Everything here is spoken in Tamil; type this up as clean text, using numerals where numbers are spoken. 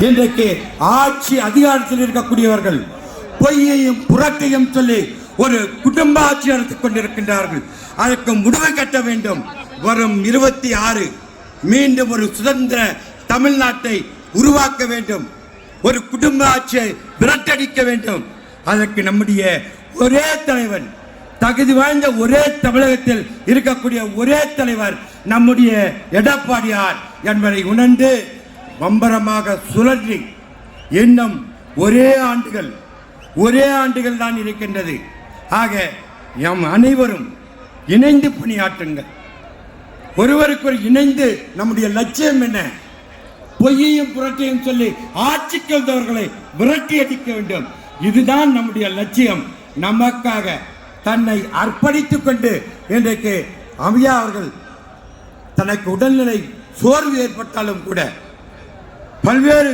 இன்றைக்கு ஆட்சி அதிகாரத்தில் இருக்கக்கூடியவர்கள் பொய்யையும் புரட்டையும் சொல்லி ஒரு குடும்ப ஆட்சி நடத்திக் கொண்டிருக்கின்றார்கள். அதற்கு முடிவு கட்ட வேண்டும். வரும் 26 மீண்டும் ஒரு சுதந்திர தமிழ்நாட்டை உருவாக்க வேண்டும். ஒரு குடும்ப ஆட்சியை விரட்டடிக்க வேண்டும். அதற்கு நம்முடைய ஒரே தலைவன், தகுதி வாய்ந்த ஒரே தமிழகத்தில் இருக்கக்கூடிய ஒரே தலைவர் நம்முடைய எடப்பாடியார் என்பதை உணர்ந்து பம்பரமாக சுழற்றி இன்னும் ஒரே ஆண்டுகள் தான் இருக்கின்றது. ஆக நம் அனைவரும் இணைந்து பணியாற்றுங்கள். ஒருவருக்கு இணைந்து நம்முடைய லட்சியம் என்ன? பொய்யையும் புரட்டையும் சொல்லி ஆட்சிக்கு வந்தவர்களை விரட்டி அடிக்க வேண்டும். இதுதான் நம்முடைய லட்சியம். நமக்காக தன்னை அர்ப்பணித்துக் கொண்டு இன்றைக்கு அம்மையா அவர்கள் தனக்கு உடல்நிலை சோர்வு ஏற்பட்டாலும் கூட பல்வேறு